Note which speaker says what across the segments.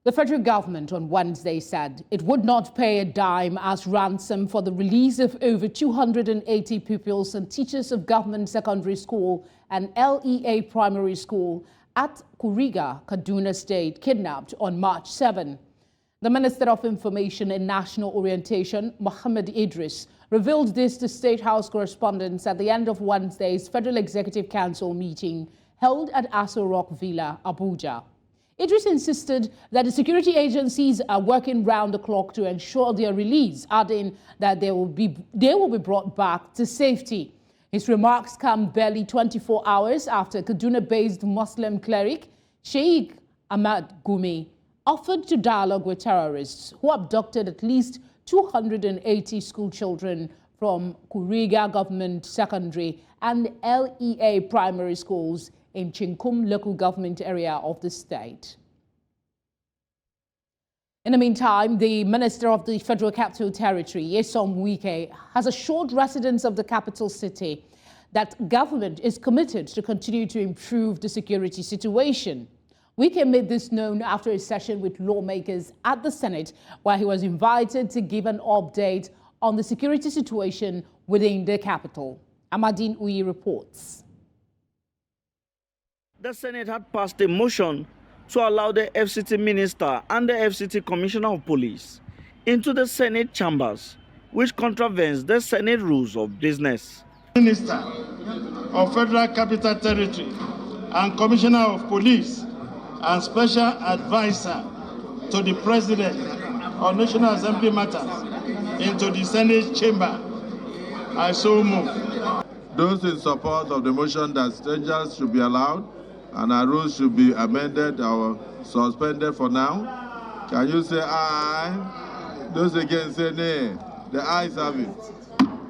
Speaker 1: The federal government on Wednesday said it would not pay a dime as ransom for the release of over 280 pupils and teachers of government secondary school and LEA primary school at Kuriga, Kaduna State, kidnapped on March 7. The Minister of Information and National Orientation, Mohammed Idris, revealed this to State House correspondents at the end of Wednesday's Federal Executive Council meeting held at Aso Rock Villa, Abuja. Idris insisted that the security agencies are working round the clock to ensure their release, adding that they will be brought back to safety. His remarks come barely 24 hours after Kaduna-based Muslim cleric Sheikh Ahmad Gumi offered to dialogue with terrorists who abducted at least 280 school children from Kuriga Government Secondary and LEA primary schools in Chinkum local government area of the state. In the meantime, the Minister of the Federal Capital Territory, Nyesom Wike, has assured residents of the capital city that government is committed to continue to improve the security situation. Wike made this known after a session with lawmakers at the Senate, where he was invited to give an update on the security situation within the capital. Amadine Uyi reports.
Speaker 2: The Senate had passed a motion to allow the FCT Minister and the FCT Commissioner of Police into the Senate chambers, which contravenes the Senate rules of business.
Speaker 3: Minister of Federal Capital Territory and Commissioner of Police and Special Advisor to the President on National Assembly matters into the Senate chamber. I so move.
Speaker 4: Those in support of the motion that strangers should be allowed and our rules should be amended or suspended for now, can you say aye? Those against say nay. The ayes have it.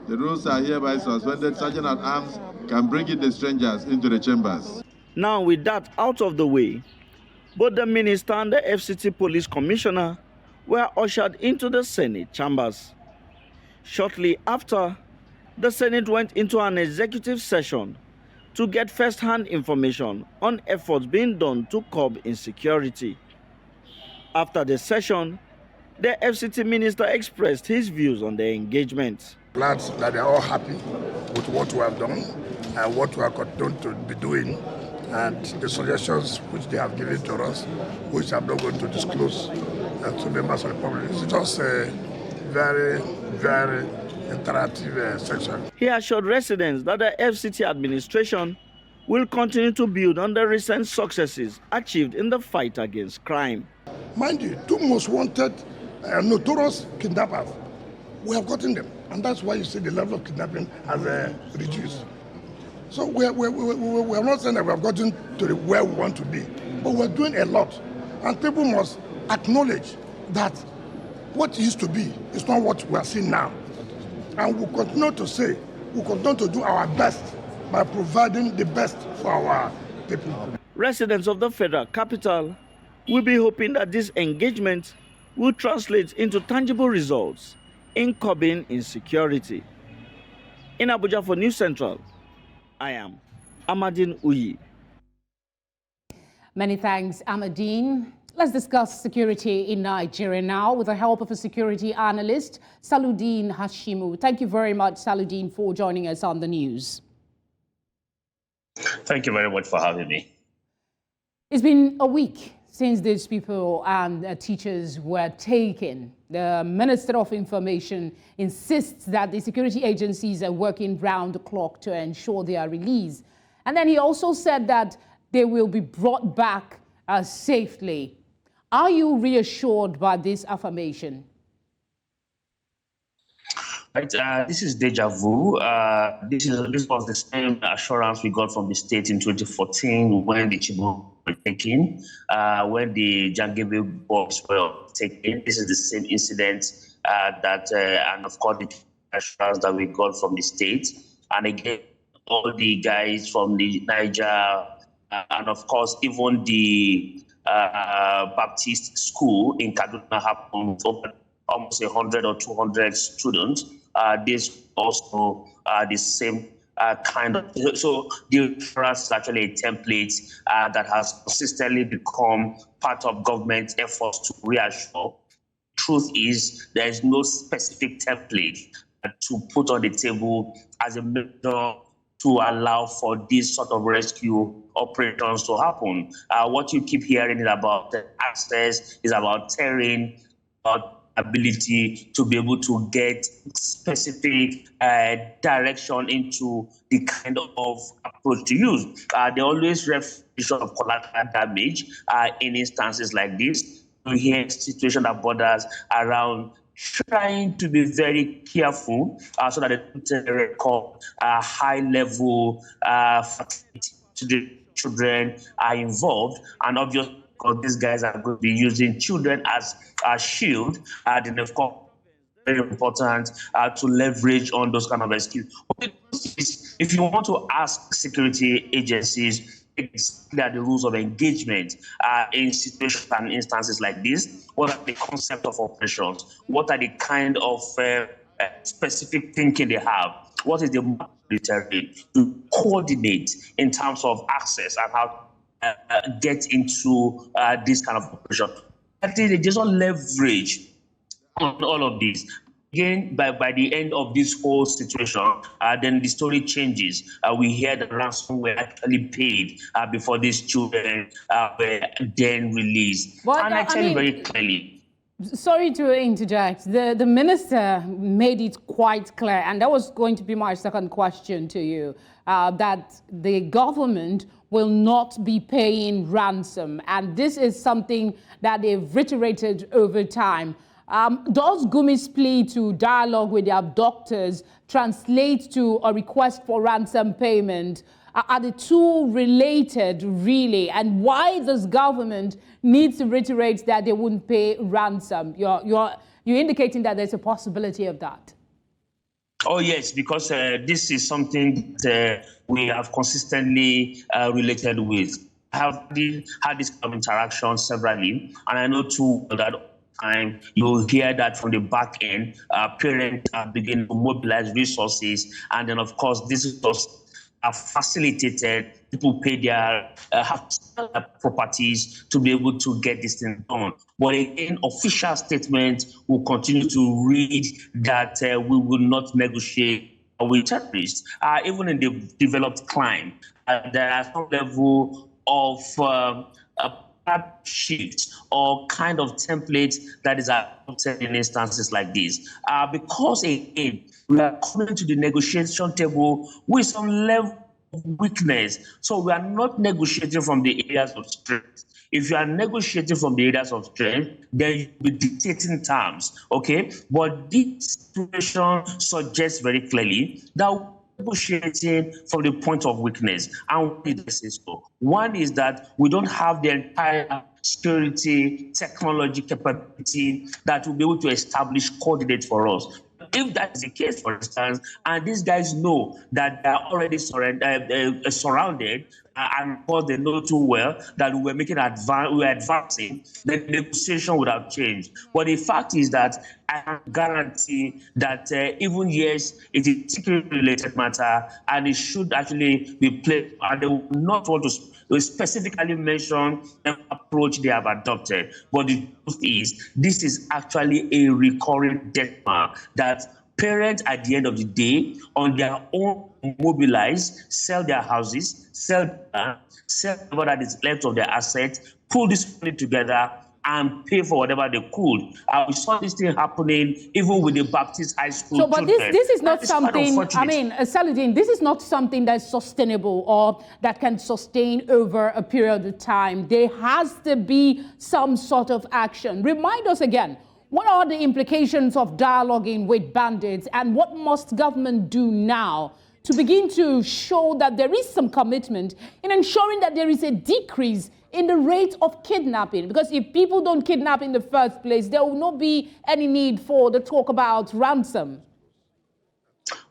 Speaker 4: The rules are hereby suspended. Sergeant at Arms can bring in the strangers into the chambers.
Speaker 2: Now, with that out of the way, both the Minister and the FCT Police Commissioner were ushered into the Senate chambers. Shortly after, the Senate went into an executive session to get first-hand information on efforts being done to curb insecurity. After the session, the FCT Minister expressed his views on the engagement.
Speaker 5: Glad that they are all happy with what we have done and what we are going to be doing, and the suggestions which they have given to us, which I'm not going to disclose to members of the public. It's just a very, very interactive section.
Speaker 2: He assured residents that the FCT administration will continue to build on the recent successes achieved in the fight against crime.
Speaker 5: Mind you, two most wanted notorious kidnappers, we have gotten them, and that's why you see the level of kidnapping has reduced. So we are not saying that we have gotten to where we want to be, but we're doing a lot, and people must acknowledge that what used to be is not what we are seeing now. And we'll continue to say, we'll continue to do our best by providing the best for our people.
Speaker 2: Residents of the federal capital will be hoping that this engagement will translate into tangible results in curbing insecurity. In Abuja for News Central, I am Amadine Uyi.
Speaker 1: Many thanks, Amadine. Let's discuss security in Nigeria now with the help of a security analyst, Saludeen Hashimu. Thank you very much, Saludeen, for joining us on the news.
Speaker 6: Thank you very much for having me.
Speaker 1: It's been a week since these people and teachers were taken. The Minister of Information insists that the security agencies are working round the clock to ensure their release. And then he also said that they will be brought back safely. Are you reassured by this affirmation?
Speaker 6: Right, this is deja vu. This was the same assurance we got from the state in 2014 when the Chibok were taken, when the Jangebe boys were taken. This is the same incident and of course the assurance that we got from the state. And again, all the guys from the Niger, and of course even the Baptist school in Kaduna happened over almost 100 or 200 students. This also the same So the reference is actually a template that has consistently become part of government efforts to reassure. Truth is, there is no specific template to put on the table as a measure to allow for this sort of rescue operations to happen. What you keep hearing is about the access, is about terrain, about ability to be able to get specific direction into the kind of approach to use. They always refer to collateral damage in instances like this. We hear situations that borders around trying to be very careful so that they don't record high-level fertility to the children are involved, and obviously because these guys are going to be using children as a shield, then of course very important to leverage on those kind of rescue. If you want to ask security agencies exactly the rules of engagement in situations and instances like this, what are the concept of operations? What are the kind of specific thinking they have? What is the military to coordinate in terms of access and how get into this kind of operation? I think they just don't leverage on all of this. Again, by the end of this whole situation, then the story changes. We hear that ransom were actually paid before these children were then released.
Speaker 1: But,
Speaker 6: and I tell you very clearly.
Speaker 1: Sorry to interject. The minister made it quite clear, and that was going to be my second question to you, that the government will not be paying ransom. And this is something that they've reiterated over time. Does Gumi's plea to dialogue with the abductors translate to a request for ransom payment? Are the two related, really? And why does government need to reiterate that they wouldn't pay ransom? You're indicating that there's a possibility of that.
Speaker 6: Oh, yes, because this is something that we have consistently related with. I have had this kind of interaction severally, and I know too that time you'll hear that from the back end, parents are beginning to mobilize resources, and then of course this is are facilitated. People pay their properties to be able to get this thing done. But again, official statements will continue to read that we will not negotiate with terrorists. Even in the developed climate, there are some level of shift or kind of template that is adopted in instances like this. Because again, we are coming to the negotiation table with some level of weakness. So we are not negotiating from the areas of strength. If you are negotiating from the areas of strength, then you'll be dictating terms, okay? But this situation suggests very clearly that negotiating from the point of weakness. And why did I say so? One is that we don't have the entire security technology capability that will be able to establish coordinates for us. If that is the case, for instance, and these guys know that they are already surrounded, and of course they know too well that we were advancing, the negotiation would have changed. But the fact is that I can guarantee that even yes, it is security-related matter, and it should actually be played, and they will not want to specifically mention the approach they have adopted. But the truth is, this is actually a recurring death mark that parents at the end of the day, on their own, mobilize, sell their houses, sell whatever that is left of their assets, pull this money together and pay for whatever they could. We saw this thing happening even with the Baptist high school
Speaker 1: So, but
Speaker 6: children.
Speaker 1: this is not something, I mean,
Speaker 6: unfortunate.
Speaker 1: Saladin, this is not something that's sustainable or that can sustain over a period of time. There has to be some sort of action. Remind us again, what are the implications of dialoguing with bandits, and what must government do now to begin to show that there is some commitment in ensuring that there is a decrease in the rate of kidnapping? Because if people don't kidnap in the first place, there will not be any need for the talk about ransom.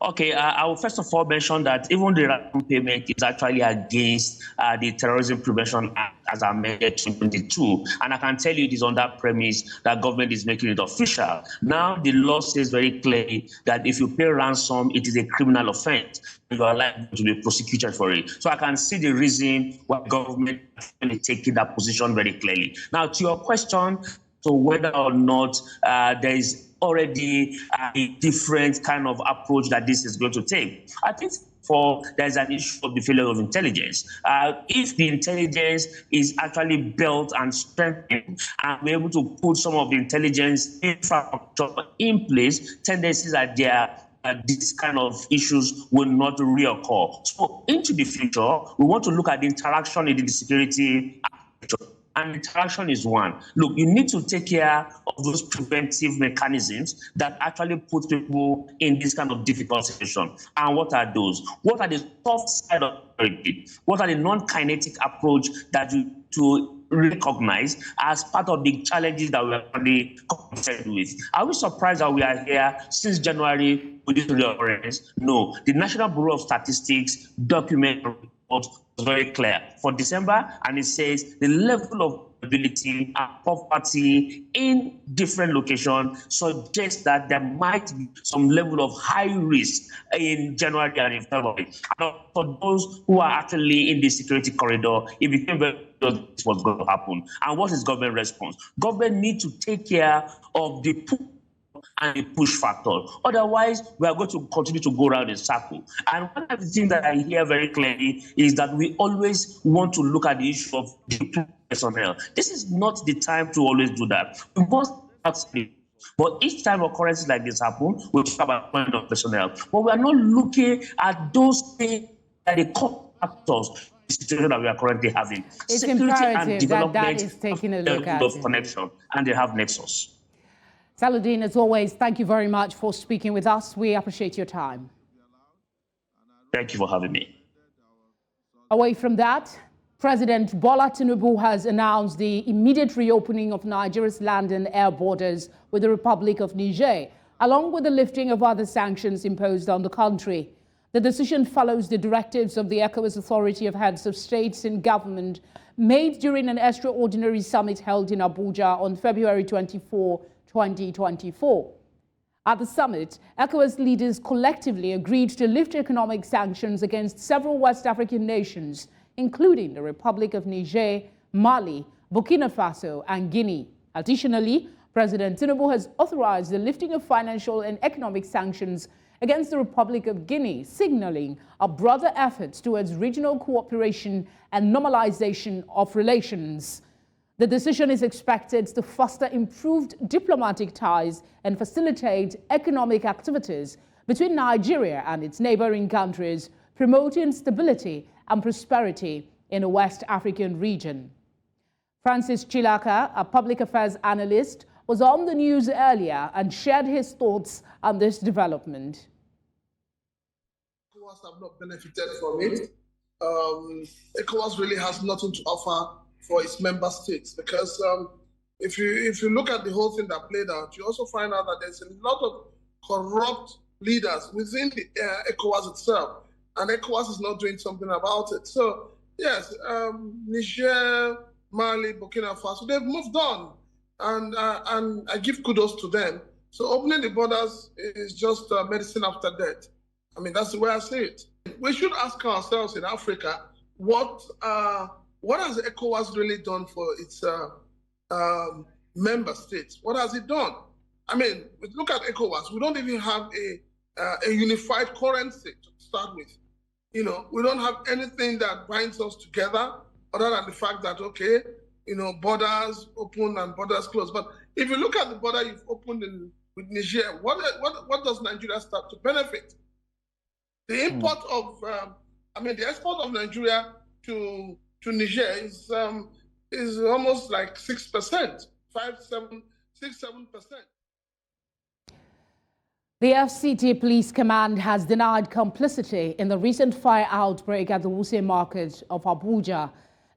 Speaker 6: Okay, I will first of all mention that even the ransom payment is actually against the Terrorism Prevention Act as amended 2022. And I can tell you it is on that premise that government is making it official. Now, the law says very clearly that if you pay ransom, it is a criminal offense. You are likely to be prosecuted for it. So I can see the reason why government is actually taking that position very clearly. Now, to your question, so whether or not there is already a different kind of approach that this is going to take. I think there's an issue of the failure of intelligence. If the intelligence is actually built and strengthened and we're able to put some of the intelligence infrastructure in place, tendencies are there these kind of issues will not reoccur. So into the future, we want to look at the interaction in the security architecture. And interaction is one. Look, you need to take care of those preventive mechanisms that actually put people in this kind of difficult situation. And what are those? What are the soft side of it? What are the non-kinetic approach that you to recognize as part of the challenges that we are currently concerned with? Are we surprised that we are here since January with this reoccurrence? No. The National Bureau of Statistics document was very clear for December, and it says the level of mobility and poverty in different locations suggests that there might be some level of high risk in January and in February. And for those who are actually in the security corridor, it became very clear this was going to happen. And what is government response? Government needs to take care of the poor and the push factor. Otherwise, we are going to continue to go around in circle. And one of the things that I hear very clearly is that we always want to look at the issue of the personnel. This is not the time to always do that. We must sleep. But each time occurrences like this happen, we talk about point of personnel. But we are not looking at those things that the core factors the situation that we are currently having.
Speaker 1: It's
Speaker 6: security and development
Speaker 1: that is taking a look at
Speaker 6: of connection, and they have nexus.
Speaker 1: Saladin, as always, thank you very much for speaking with us. We appreciate your time.
Speaker 6: Thank you for having me.
Speaker 1: Away from that, President Bola Tinubu has announced the immediate reopening of Nigeria's land and air borders with the Republic of Niger, along with the lifting of other sanctions imposed on the country. The decision follows the directives of the ECOWAS Authority of Heads of States and Government made during an extraordinary summit held in Abuja on February 24, 2024. At the summit, ECOWAS leaders collectively agreed to lift economic sanctions against several West African nations, including the Republic of Niger, Mali, Burkina Faso, and Guinea. Additionally, President Tinubu has authorized the lifting of financial and economic sanctions against the Republic of Guinea, signaling a broader effort towards regional cooperation and normalization of relations. The decision is expected to foster improved diplomatic ties and facilitate economic activities between Nigeria and its neighboring countries, promoting stability and prosperity in the West African region. Francis Chilaka, a public affairs analyst, was on the news earlier and shared his thoughts on this development.
Speaker 7: ECOWAS have not benefited from it. ECOWAS really has nothing to offer for its member states, because if you look at the whole thing that played out, you also find out that there's a lot of corrupt leaders within the ECOWAS itself, and ECOWAS is not doing something about it. So yes, Niger, Mali, Burkina Faso, they've moved on, and I give kudos to them. So opening the borders is just medicine after death. I mean, that's the way I see it. We should ask ourselves in Africa, what has ECOWAS really done for its member states? What has it done? I mean, look at ECOWAS. We don't even have a unified currency to start with. You know, we don't have anything that binds us together other than the fact that, okay, you know, borders open and borders closed. But if you look at the border you've opened with Niger, what does Nigeria start to benefit? The import of, the export of Nigeria to Niger is almost like 6%, 6-7%.
Speaker 1: The FCT Police Command has denied complicity in the recent fire outbreak at the Wuse market of Abuja.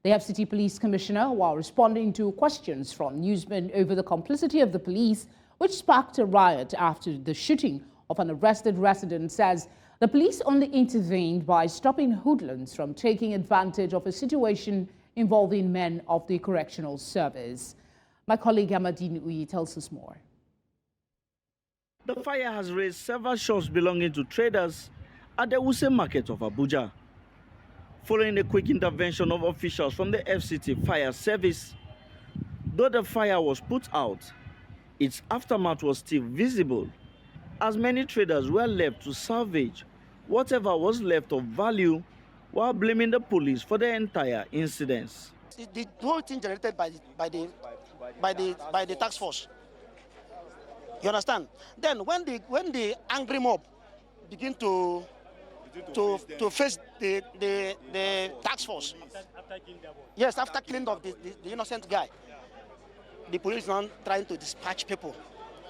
Speaker 1: The FCT Police Commissioner, while responding to questions from newsmen over the complicity of the police, which sparked a riot after the shooting of an arrested resident, says the police only intervened by stopping hoodlums from taking advantage of a situation involving men of the correctional service. My colleague Amadine Uyi tells us more.
Speaker 2: The fire has raised several shops belonging to traders at the Wuse market of Abuja. Following a quick intervention of officials from the FCT fire service, though the fire was put out, its aftermath was still visible, as many traders were left to salvage whatever was left of value while blaming the police for the entire incident.
Speaker 8: The whole thing generated by the task force. You understand? Then when the angry mob begin to face the task force, yes, after killing of the innocent guy, the police now trying to dispatch people,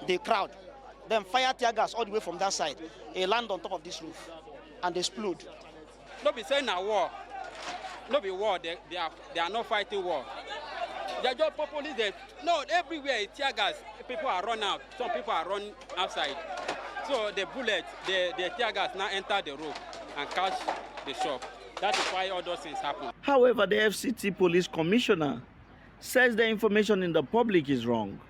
Speaker 8: the crowd, then fire tear gas all the way from that side. They land on top of this roof and they explode.
Speaker 9: No be saying a war. No be war. They are not fighting war. They are just police. No, everywhere tear gas. People are run out. Some people are run outside. So the bullet, the tear gas now enter the roof and catch the shop. That is why all those things happen.
Speaker 2: However, the FCT police commissioner says the information in the public is wrong,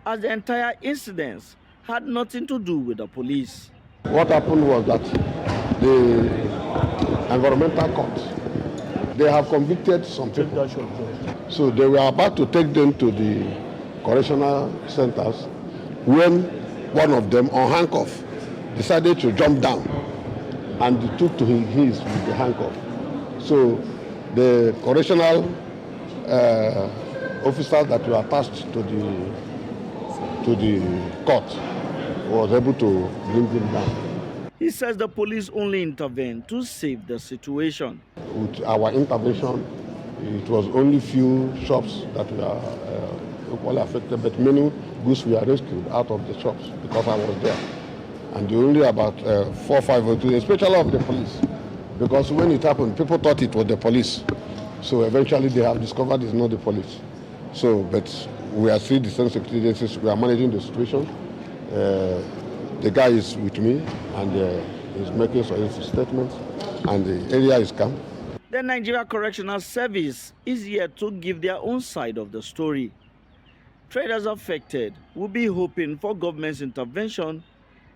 Speaker 2: as the entire incident had nothing to do with the police.
Speaker 5: What happened was that the environmental court, they have convicted some people. So they were about to take them to the correctional centers when one of them, on handcuff, decided to jump down and he took to his with the handcuff. So the correctional officers that were attached to the court was able to bring him down.
Speaker 2: He says the police only intervened to save the situation.
Speaker 5: With our intervention, it was only few shops that were equally affected, but many goods were rescued out of the shops because I was there. And only about 4 or 5 of them, especially of the police, because when it happened, people thought it was the police. So eventually they have discovered it's not the police. So, but we are still the same security agencies, we are managing the situation. The guy is with me and he's making some statements and the area is calm.
Speaker 2: The Nigeria Correctional Service is yet to give their own side of the story. Traders affected will be hoping for government's intervention,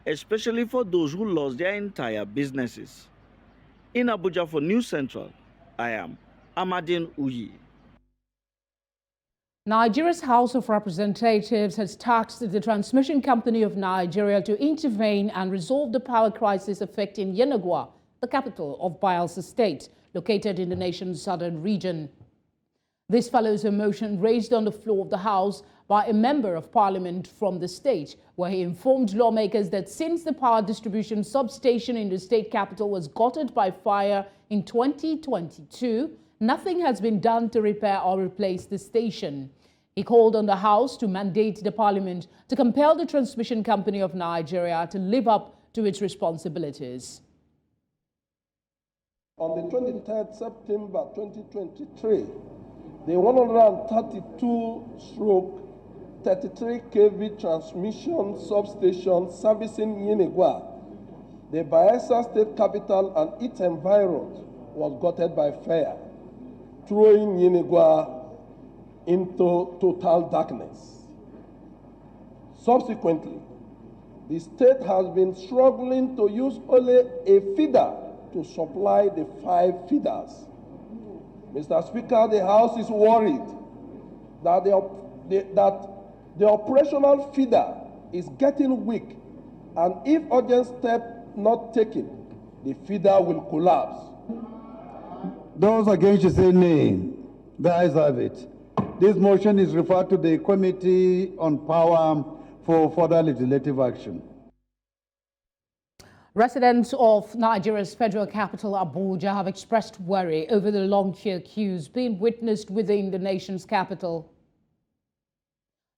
Speaker 2: especially for those who lost their entire businesses. In Abuja for News Central, I am Amadine Uyi.
Speaker 1: Nigeria's House of Representatives has tasked the Transmission Company of Nigeria to intervene and resolve the power crisis affecting Yenagoa, the capital of Bayelsa State, located in the nation's southern region. This follows a motion raised on the floor of the House by a member of parliament from the state, where he informed lawmakers that since the power distribution substation in the state capital was gutted by fire in 2022, nothing has been done to repair or replace the station. He called on the House to mandate the Parliament to compel the Transmission Company of Nigeria to live up to its responsibilities.
Speaker 10: On the 23rd September 2023, the 132/33 kV transmission substation servicing Yenagoa, the Bayelsa State capital and its environs, was gutted by fire, throwing Yenagoa into total darkness. Subsequently, the state has been struggling to use only a feeder to supply the 5 feeders. Mr. Speaker, the House is worried that the operational feeder is getting weak, and if urgent steps not taken, the feeder will collapse.
Speaker 11: Those against say nay. The ayes have it. This motion is referred to the Committee on Power for further legislative action.
Speaker 1: Residents of Nigeria's federal capital, Abuja, have expressed worry over the long queues being witnessed within the nation's capital.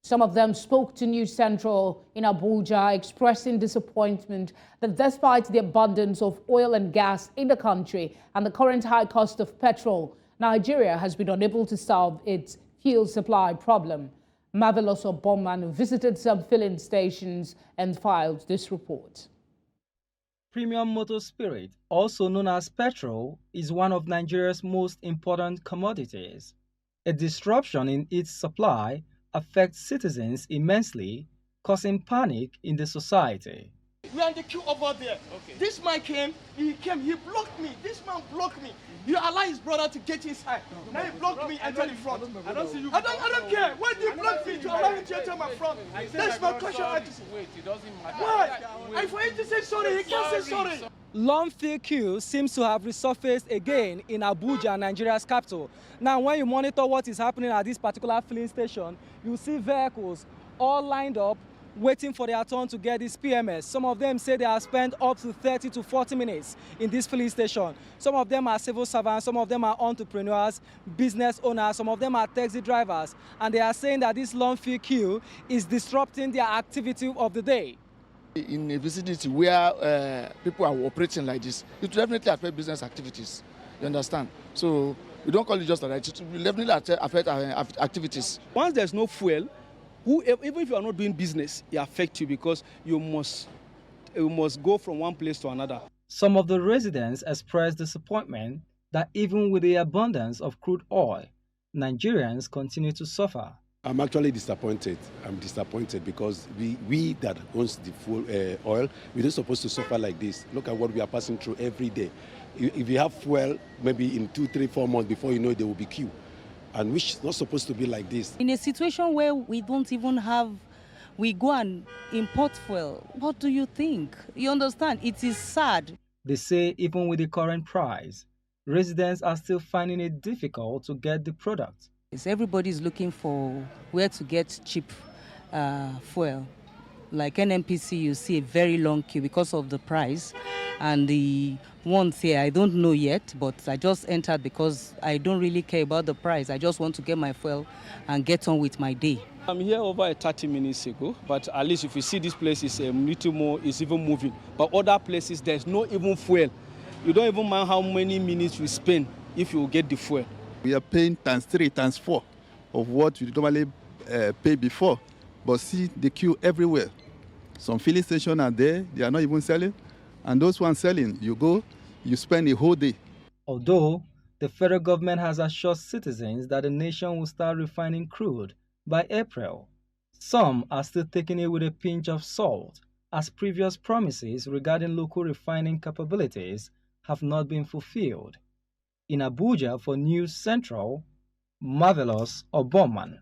Speaker 1: Some of them spoke to News Central in Abuja, expressing disappointment that despite the abundance of oil and gas in the country and the current high cost of petrol, Nigeria has been unable to solve its fuel supply problem. Marvelous Obomanu visited some filling stations and filed this report.
Speaker 12: Premium motor spirit, also known as petrol, is one of Nigeria's most important commodities. A disruption in its supply affects citizens immensely, causing panic in the society.
Speaker 13: We are in the queue over there. Okay. This man came, he blocked me. This man blocked me. You allow his brother to get inside. Now he blocked me and enter the front. I don't see you. I don't care. Why do you block me to allow him to enter my front? That's my question.
Speaker 14: Wait, it doesn't matter.
Speaker 13: Why? And for him to say sorry, he can't say sorry.
Speaker 12: Long field queue seems to have resurfaced again in Abuja, Nigeria's capital. Now, when you monitor what is happening at this particular filling station, you see vehicles all lined up, waiting for their turn to get this PMS. Some of them say they have spent up to 30 to 40 minutes in this filling station. Some of them are civil servants, some of them are entrepreneurs, business owners, some of them are taxi drivers. And they are saying that this long field queue is disrupting their activity of the day.
Speaker 15: In a vicinity where people are operating like this, it will definitely affect business activities. You understand? So we don't call it just like that. It will definitely affect our activities.
Speaker 16: Once there's no fuel, even if you are not doing business, it affects you because you must go from one place to another.
Speaker 12: Some of the residents expressed disappointment that even with the abundance of crude oil, Nigerians continue to suffer.
Speaker 17: I'm actually disappointed. I'm disappointed because we that owns the fuel oil, we're not supposed to suffer like this. Look at what we are passing through every day. If you have fuel, maybe in 2, 3, 4 months before you know it, there will be queue. And which is not supposed to be like this.
Speaker 18: In a situation where we don't even have, we go and import fuel, what do you think? You understand? It is sad.
Speaker 12: They say even with the current price, residents are still finding it difficult to get the product.
Speaker 18: Everybody is looking for where to get cheap fuel. Like NNPC, you see a very long queue because of the price. And the ones here, I don't know yet, but I just entered because I don't really care about the price. I just want to get my fuel and get on with my day.
Speaker 16: I'm here over 30 minutes ago, but at least if you see this place is a little more, it's even moving. But other places, there's no even fuel. You don't even mind how many minutes you spend if you get the fuel.
Speaker 19: We are paying times 3, times 4 of what we normally pay before. But see the queue everywhere. Some filling stations are there, they are not even selling. And those ones selling, you go, you spend a whole day.
Speaker 12: Although the federal government has assured citizens that the nation will start refining crude by April, some are still taking it with a pinch of salt, as previous promises regarding local refining capabilities have not been fulfilled. In Abuja for News Central, Marvelous Oboman.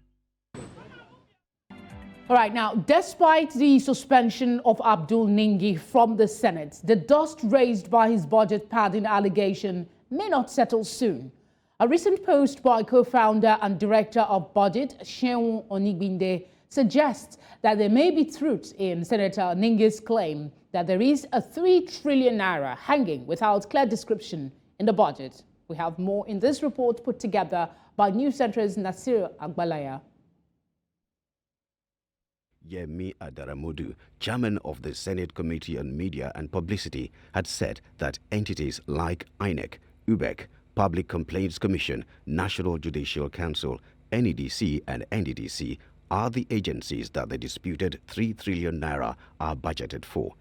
Speaker 1: All right, now, despite the suspension of Abdul Ningi from the Senate, the dust raised by his budget padding allegation may not settle soon. A recent post by co-founder and director of budget, Seun Onigbinde, suggests that there may be truth in Senator Ningi's claim that there is a 3 trillion naira hanging without clear description in the budget. We have more in this report put together by News Center's Nasir Agbalaya.
Speaker 20: Yemi Adaramodu, chairman of the Senate Committee on Media and Publicity, had said that entities like INEC, UBEC, Public Complaints Commission, National Judicial Council, NEDC and NDDC are the agencies that the disputed 3 trillion naira are budgeted for.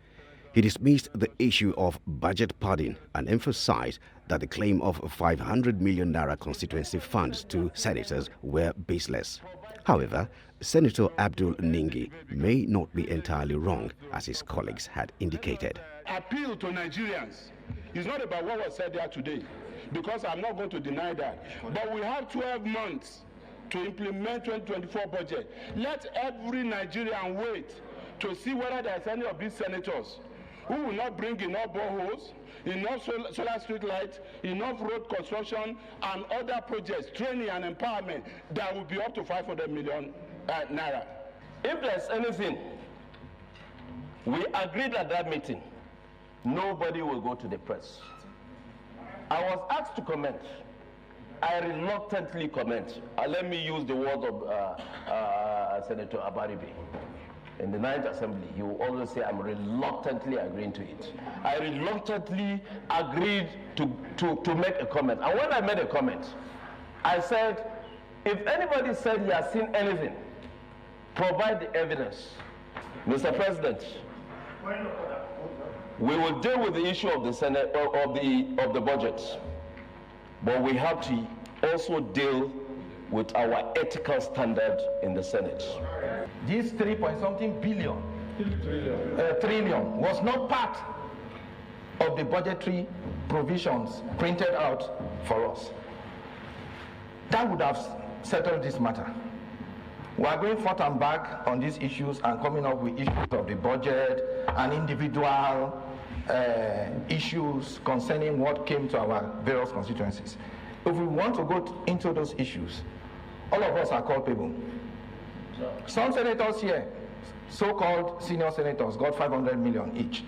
Speaker 20: He dismissed the issue of budget padding and emphasized that the claim of 500 million naira constituency funds to senators were baseless. However, Senator Abdul Ningi may not be entirely wrong, as his colleagues had indicated.
Speaker 21: Appeal to Nigerians is not about what was said there today, because I'm not going to deny that. But we have 12 months to implement 2024 budget. Let every Nigerian wait to see whether there's any of these senators who will not bring enough boreholes, enough solar street lights, enough road construction, and other projects, training and empowerment that will be up to 500 million naira.
Speaker 22: If there's anything, we agreed at that meeting, nobody will go to the press. I was asked to comment. I reluctantly comment. Let me use the word of Senator Abaribe. In the 9th Assembly, he will always say, I'm reluctantly agreeing to it. I reluctantly agreed to make a comment. And when I made a comment, I said, if anybody said he has seen anything, provide the evidence. Mr. President, We will deal with the issue of the Senate of the budget, but we have to also deal with our ethical standard in the Senate. This 3-point-something billion, trillion was not part of the budgetary provisions printed out for us. That would have settled this matter. We are going forth and back on these issues and coming up with issues of the budget and individual issues concerning what came to our various constituencies. If we want to go into those issues, all of us are culpable. Some senators here, so-called senior senators, got 500 million each.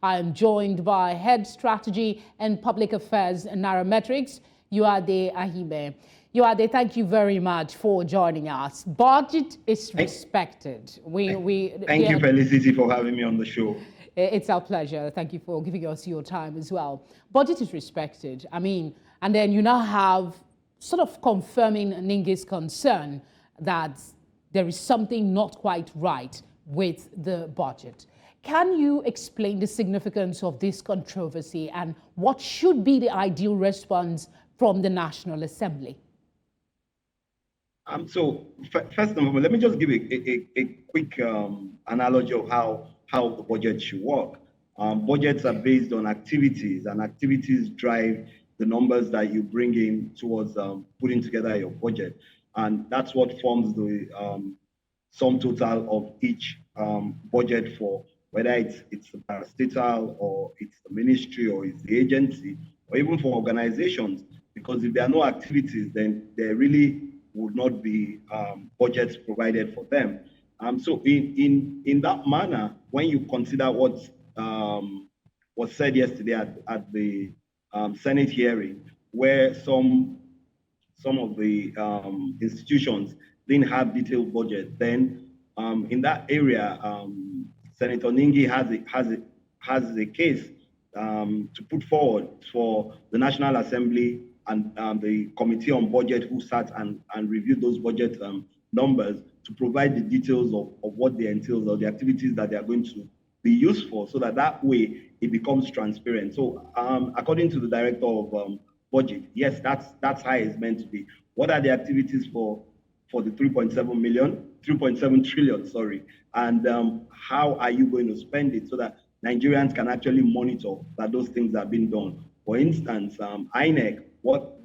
Speaker 1: I am joined by Head Strategy and Public Affairs Nairametrics, Yuade Ahime. Yuade, thank you very much for joining us. Budget is respected.
Speaker 3: Thank you, Felicity, for having me on the show.
Speaker 1: It's our pleasure. Thank you for giving us your time as well. Budget is respected. I mean, and then you now have sort of confirming Ningi's concern that there is something not quite right with the budget. Can you explain the significance of this controversy and what should be the ideal response from the National Assembly?
Speaker 3: First of all, let me just give a quick analogy of how the budget should work. Budgets are based on activities, and activities drive the numbers that you bring in towards putting together your budget. And that's what forms the sum total of each budget for whether it's the parastatal or it's the ministry or it's the agency or even for organizations. Because if there are no activities, then there really would not be budgets provided for them. So in that manner, when you consider what was said yesterday at the Senate hearing, where some of the institutions didn't have detailed budget, then in that area, Senator Ningi has a case to put forward for the National Assembly and the Committee on Budget, who sat and reviewed those budget numbers, to provide the details of what they entail or the activities that they are going to be used for, so that way it becomes transparent. So according to the Director of Budget, yes, that's how it's meant to be. What are the activities for the 3.7 trillion, sorry, and how are you going to spend it so that Nigerians can actually monitor that those things are being done? For instance, INEC, what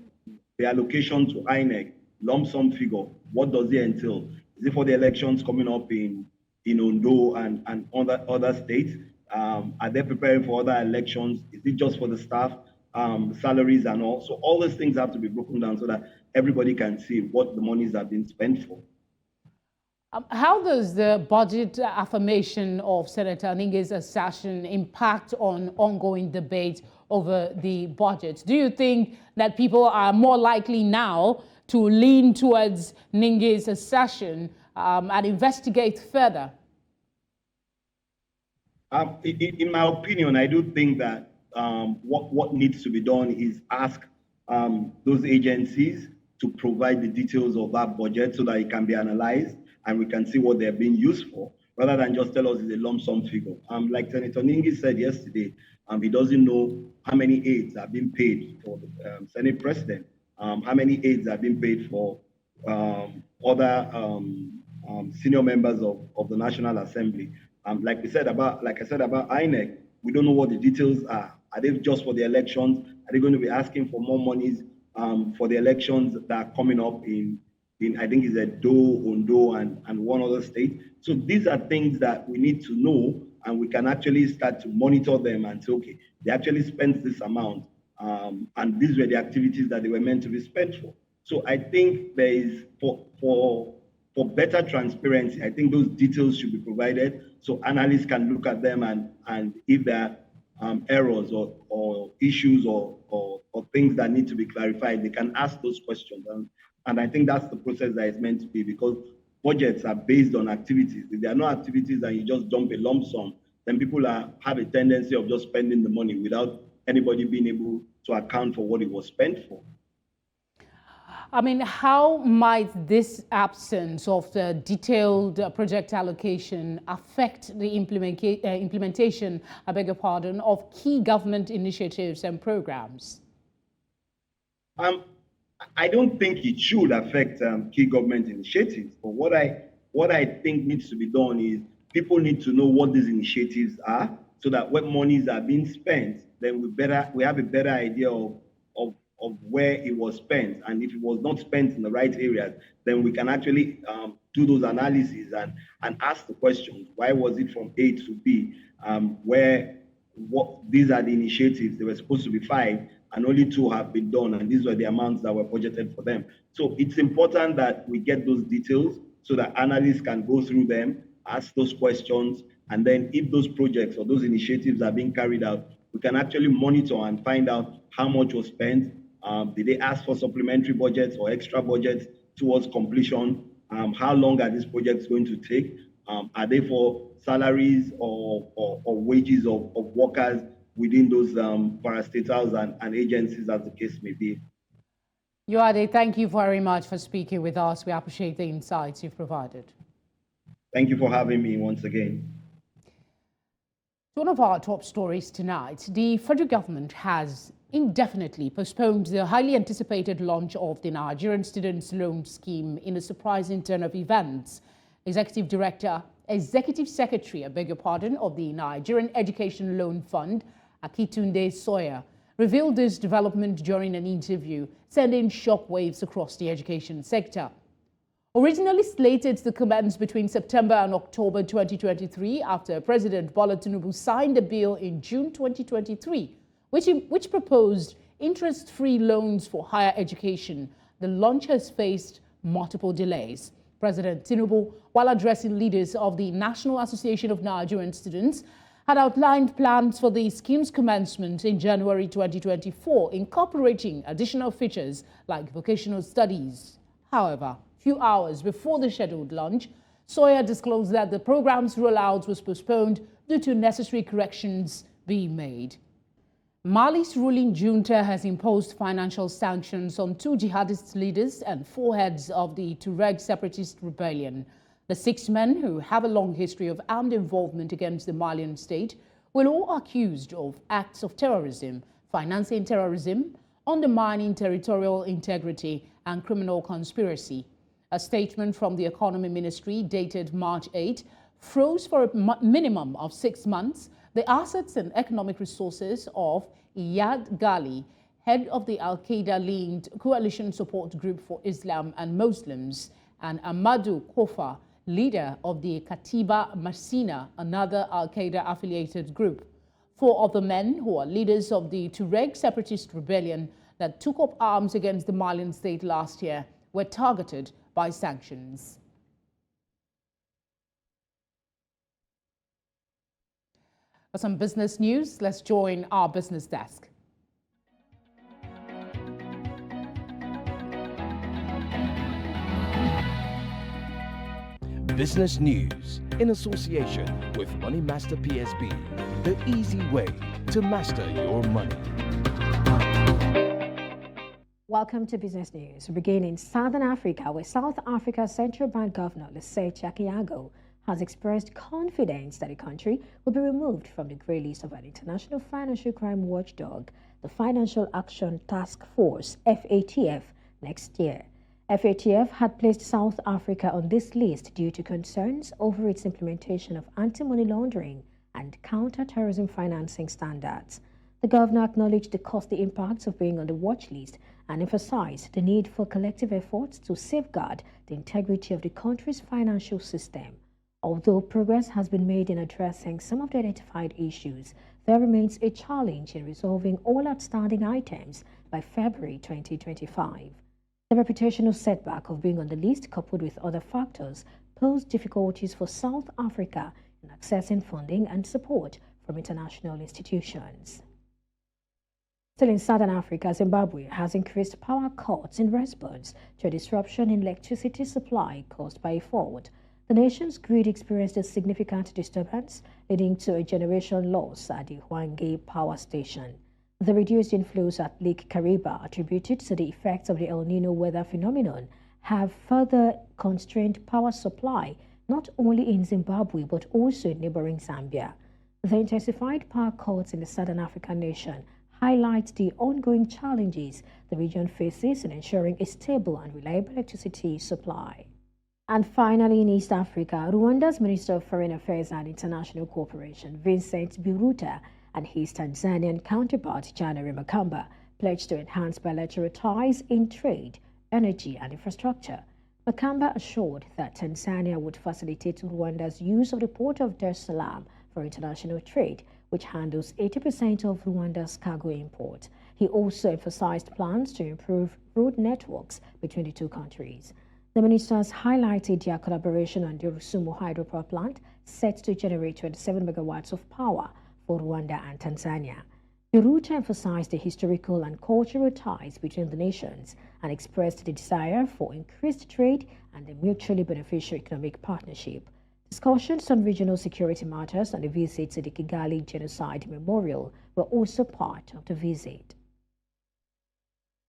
Speaker 3: the allocation to INEC, lump sum figure, what does it entail? Is it for the elections coming up in Ondo and other states? Are they preparing for other elections? Is it just for the staff, salaries and all? So all those things have to be broken down so that everybody can see what the monies have been spent for.
Speaker 1: How does the budget affirmation of Senator Ningi's assertion impact on ongoing debate over the budget? Do you think that people are more likely now to lean towards Ningi's assertion and investigate further?
Speaker 3: In my opinion, I do think that what needs to be done is ask those agencies to provide the details of that budget so that it can be analyzed and we can see what they're being used for, rather than just tell us it's a lump sum figure. Like Senator Ningi said yesterday, he doesn't know how many aides are being paid for the Senate President, how many aides are being paid for other senior members of the National Assembly. Like I said about INEC, we don't know what the details are. Are they just for the elections? Are they going to be asking for more monies for the elections that are coming up in I think it's Edo, Ondo, and one other state? So these are things that we need to know, and we can actually start to monitor them and say, okay, they actually spent this amount, and these were the activities that they were meant to be spent for. So I think there is, for better transparency, I think those details should be provided so analysts can look at them, and if there are errors or issues or things that need to be clarified, they can ask those questions. And I think that's the process that is meant to be, because budgets are based on activities. If there are no activities and you just dump a lump sum, then people have a tendency of just spending the money without anybody being able to account for what it was spent for.
Speaker 1: I mean, how might this absence of the detailed project allocation affect the implementation, I beg your pardon, of key government initiatives and programs?
Speaker 3: I don't think it should affect key government initiatives. But what I think needs to be done is people need to know what these initiatives are, so that when monies are being spent, then we have a better idea of where it was spent. And if it was not spent in the right areas, then we can actually do those analyses and ask the questions. Why was it from A to B? These are the initiatives. There were supposed to be 5, and only 2 have been done, and these were the amounts that were budgeted for them. So it's important that we get those details so that analysts can go through them, ask those questions, and then if those projects or those initiatives are being carried out, we can actually monitor and find out how much was spent. Did they ask for supplementary budgets or extra budgets towards completion? How long are these projects going to take? Are they for salaries or wages of workers within those parastatals and agencies, as the case may be?
Speaker 1: Yoade, thank you very much for speaking with us. We appreciate the insights you've provided.
Speaker 3: Thank you for having me once again.
Speaker 1: One of our top stories tonight, the federal government has indefinitely postponed the highly anticipated launch of the Nigerian Students' Loan Scheme in a surprising turn of events. Executive Secretary, I beg your pardon, of the Nigerian Education Loan Fund, Akitunde Sawyer, revealed this development during an interview, sending shockwaves across the education sector. Originally slated to commence between September and October 2023, after President Bola Tinubu signed a bill in June 2023, which proposed interest-free loans for higher education, the launch has faced multiple delays. President Tinubu, while addressing leaders of the National Association of Nigerian Students, had outlined plans for the scheme's commencement in January 2024, incorporating additional features like vocational studies. However, few hours before the scheduled launch, Sawyer disclosed that the program's rollout was postponed due to necessary corrections being made. Mali's ruling junta has imposed financial sanctions on 2 jihadist leaders and 4 heads of the Tuareg separatist rebellion. The 6 men, who have a long history of armed involvement against the Malian state, were all accused of acts of terrorism, financing terrorism, undermining territorial integrity, and criminal conspiracy. A statement from the Economy Ministry dated March 8 froze for a minimum of 6 months the assets and economic resources of Iyad Ghali, head of the Al-Qaeda-linked Coalition Support Group for Islam and Muslims, and Amadou Kofa, leader of the Katiba Masina, another Al-Qaeda-affiliated group. 4 of the men, who are leaders of the Tuareg separatist rebellion that took up arms against the Malian state last year, were targeted by sanctions. For some business news, let's join our business desk.
Speaker 4: Business news in association with Money Master PSB, the easy way to master your money.
Speaker 14: Welcome to Business News. We begin in Southern Africa, where South Africa's Central Bank Governor, Lesotho Kyago, has expressed confidence that the country will be removed from the grey list of an international financial crime watchdog, the Financial Action Task Force, FATF, next year. FATF had placed South Africa on this list due to concerns over its implementation of anti-money laundering and counter-terrorism financing standards. The governor acknowledged the costly impacts of being on the watch list and emphasized the need for collective efforts to safeguard the integrity of the country's financial system. Although progress has been made in addressing some of the identified issues, there remains a challenge in resolving all outstanding items by February 2025. The reputational setback of being on the list, coupled with other factors, posed difficulties for South Africa in accessing funding and support from international institutions. Still in Southern Africa, Zimbabwe has increased power cuts in response to a disruption in electricity supply caused by a fault. The nation's grid experienced a significant disturbance, leading to a generation loss at the Hwange power station. The reduced inflows at Lake Kariba, attributed to the effects of the El Nino weather phenomenon, have further constrained power supply not only in Zimbabwe but also in neighboring Zambia. The intensified power cuts in the Southern African nation highlight the ongoing challenges the region faces in ensuring a stable and reliable electricity supply. And finally, in East Africa, Rwanda's Minister of Foreign Affairs and International Cooperation, Vincent Biruta, and his Tanzanian counterpart, January Makamba, pledged to enhance bilateral ties in trade, energy, and infrastructure. Makamba assured that Tanzania would facilitate Rwanda's use of the port of Dar es Salaam for international trade, which handles 80% of Rwanda's cargo import. He also emphasized plans to improve road networks between the two countries. The ministers highlighted their collaboration on the Rusumo hydropower plant, set to generate 27 megawatts of power for Rwanda and Tanzania. Biruta emphasized the historical and cultural ties between the nations and expressed the desire for increased trade and a mutually beneficial economic partnership. Discussions on regional security matters and a visit to the Kigali Genocide Memorial were also part of the visit.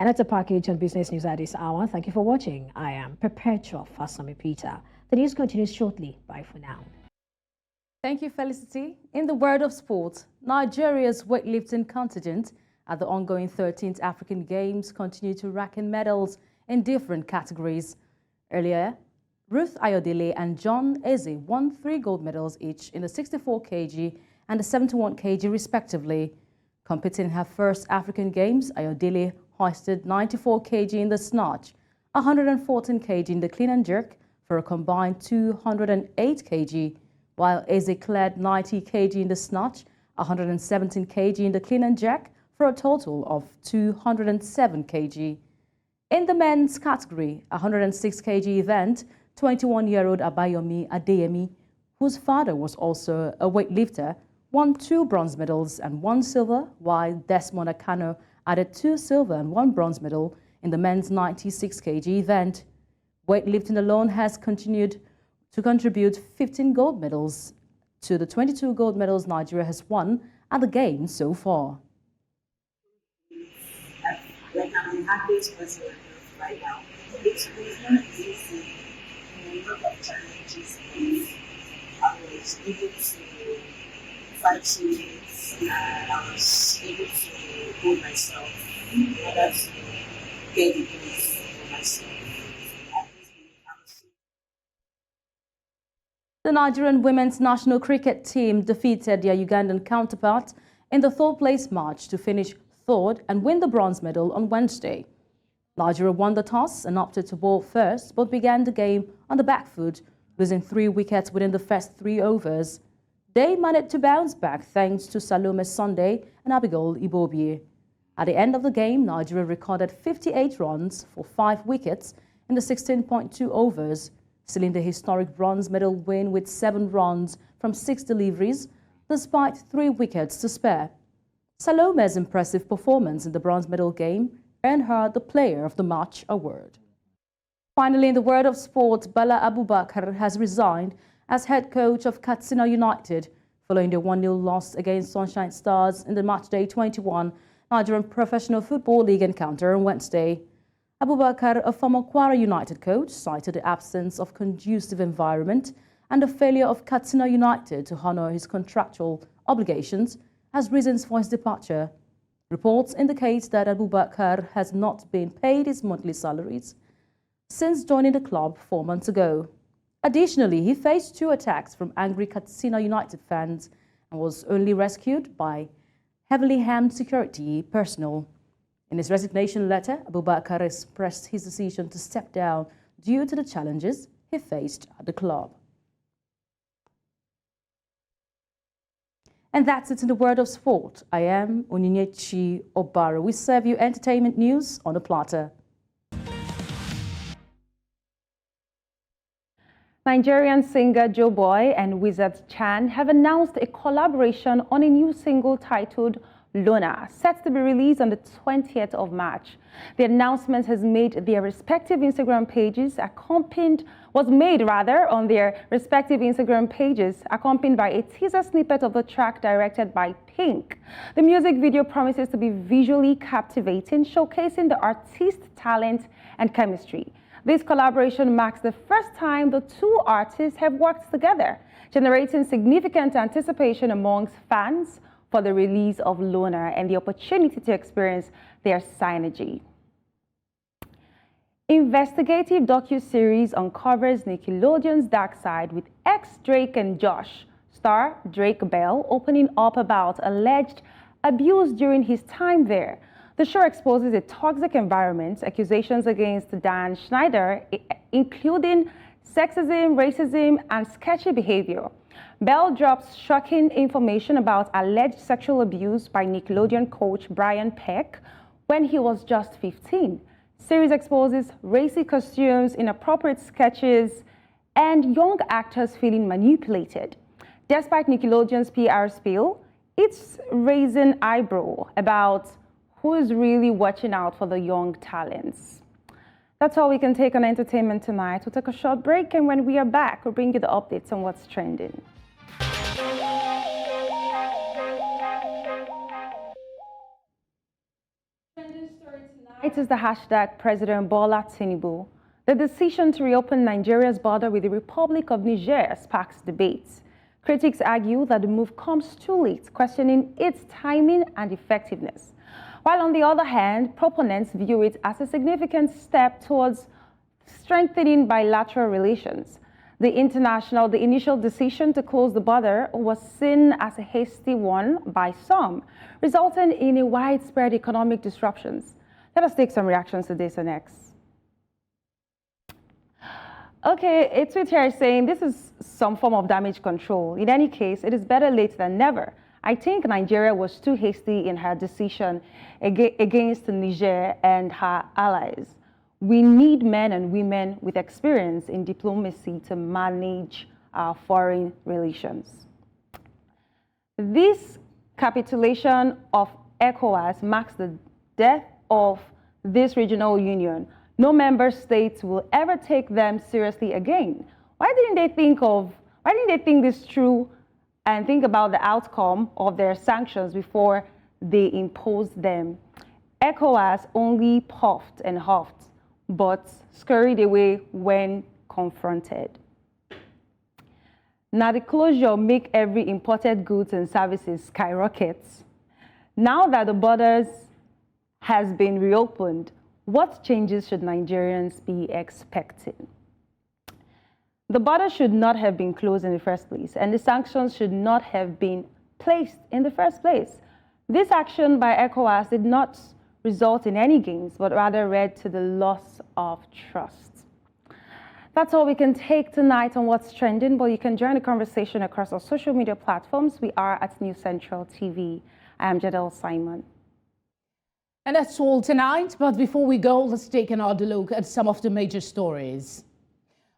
Speaker 14: And that's a package on Business News at this hour. Thank you for watching. I am Perpetua Fasami Peter. The news continues shortly. Bye for now.
Speaker 6: Thank you, Felicity. In the world of sport, Nigeria's weightlifting contingent at the ongoing 13th African Games continue to rack in medals in different categories. Earlier, Ruth Ayodele and John Eze won 3 gold medals each in the 64 kg and the 71 kg respectively. Competing in her first African Games, Ayodele hoisted 94 kg in the snatch, 114 kg in the clean and jerk for a combined 208 kg, while Eze cleared 90 kg in the snatch, 117 kg in the clean and jerk for a total of 207 kg. In the men's category, 106 kg event, 21-year-old Abayomi Adeyemi, whose father was also a weightlifter, won 2 bronze medals and 1 silver, while Desmond Akano added 2 silver and 1 bronze medal in the men's 96 kg event. Weightlifting alone has continued to contribute 15 gold medals to the 22 gold medals Nigeria has won at the Games so far.
Speaker 7: Like I'm the happiest person right now. It's not easy. A lot of challenges. I was able to fight through it, and I was able to hold myself in order to get the best for myself.
Speaker 6: The Nigerian women's national cricket team defeated their Ugandan counterpart in the third-place match to finish third and win the bronze medal on Wednesday. Nigeria won the toss and opted to bowl first, but began the game on the back foot, losing 3 wickets within the first 3 overs. They managed to bounce back thanks to Salome Sunday and Abigail Ibobie. At the end of the game, Nigeria recorded 58 runs for 5 wickets in the 16.2 overs, sealing the historic bronze medal win with 7 runs from 6 deliveries, despite 3 wickets to spare. Salome's impressive performance in the bronze medal game earned her the Player of the Match award. Finally, in the world of sport, Bala Abubakar has resigned as head coach of Katsina United following the 1-0 loss against Sunshine Stars in the Matchday 21 Nigerian Professional Football League encounter on Wednesday. Abubakar, a former Kwara United coach, cited the absence of conducive environment and the failure of Katsina United to honor his contractual obligations as reasons for his departure. Reports indicate that Abubakar has not been paid his monthly salaries since joining the club 4 months ago. Additionally, he faced 2 attacks from angry Katsina United fans and was only rescued by heavily armed security personnel. In his resignation letter, Abubakar expressed his decision to step down due to the challenges he faced at the club. And that's it in the world of sport. I am Onyinyechi Obara. We serve you entertainment news on a platter.
Speaker 23: Nigerian singer Joe Boy and Wizard Chan have announced a collaboration on a new single titled Lona, set to be released on the 20th of March. The announcement has made their respective Instagram pages was made on their respective Instagram pages, accompanied by a teaser snippet of the track directed by Pink. The music video promises to be visually captivating, showcasing the artist's talent and chemistry. This collaboration marks the first time the two artists have worked together, generating significant anticipation amongst fans for the release of Lona and the opportunity to experience their synergy. Investigative docuseries uncovers Nickelodeon's dark side with ex-Drake and Josh star Drake Bell opening up about alleged abuse during his time there. The show exposes a toxic environment, accusations against Dan Schneider, including sexism, racism, and sketchy behavior. Bell drops shocking information about alleged sexual abuse by Nickelodeon coach Brian Peck when he was just 15. Series exposes racy costumes, inappropriate sketches, and young actors feeling manipulated. Despite Nickelodeon's PR spiel, it's raising eyebrow about who is really watching out for the young talents. That's all we can take on entertainment tonight. We'll take a short break, and when we are back, we'll bring you the updates on what's trending. It is the hashtag President Bola Tinubu. The decision to reopen Nigeria's border with the Republic of Niger sparks debates. Critics argue that the move comes too late, questioning its timing and effectiveness. While on the other hand, proponents view it as a significant step towards strengthening bilateral relations. The initial decision to close the border was seen as a hasty one by some, resulting in a widespread economic disruptions. Let us take some reactions to this next. Okay, a tweet here is saying this is some form of damage control. In any case, it is better late than never. I think Nigeria was too hasty in her decision against Niger and her allies. We need men and women with experience in diplomacy to manage our foreign relations. This capitulation of ECOWAS marks the death of this regional union. No member states will ever take them seriously again. Why didn't they think this through and think about the outcome of their sanctions before they imposed them? ECOWAS only puffed and huffed, but scurried away when confronted. Now the closure make every imported goods and services skyrocket. Now that the borders has been reopened, what changes should Nigerians be expecting? The border should not have been closed in the first place, and the sanctions should not have been placed in the first place. This action by ECOWAS did not result in any gains, but rather led to the loss of trust. That's all we can take tonight on What's Trending, but you can join the conversation across our social media platforms. We are at News Central TV. I am Jadel Simon.
Speaker 1: And that's all tonight, but before we go, let's take another look at some of the major stories.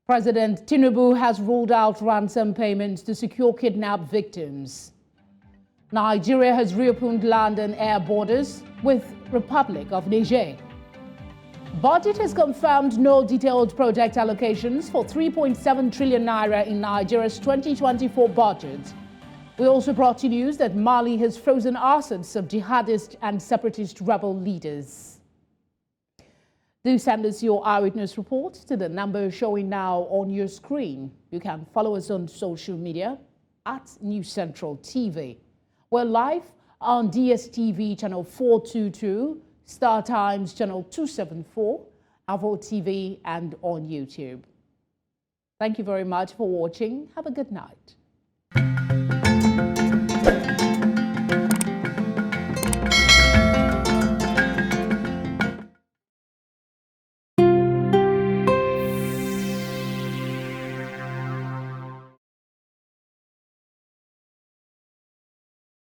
Speaker 1: President Tinubu has ruled out ransom payments to secure kidnapped victims. Nigeria has reopened land and air borders with Republic of Niger. Budget has confirmed no detailed project allocations for 3.7 trillion naira in Nigeria's 2024 budget. We also brought you news that Mali has frozen assets of jihadist and separatist rebel leaders. Do send us your eyewitness report to the number showing now on your screen. You can follow us on social media at News Central TV. We're live on DSTV channel 422, Star Times channel 274, Avo TV, and on YouTube. Thank you very much for watching. Have a good night.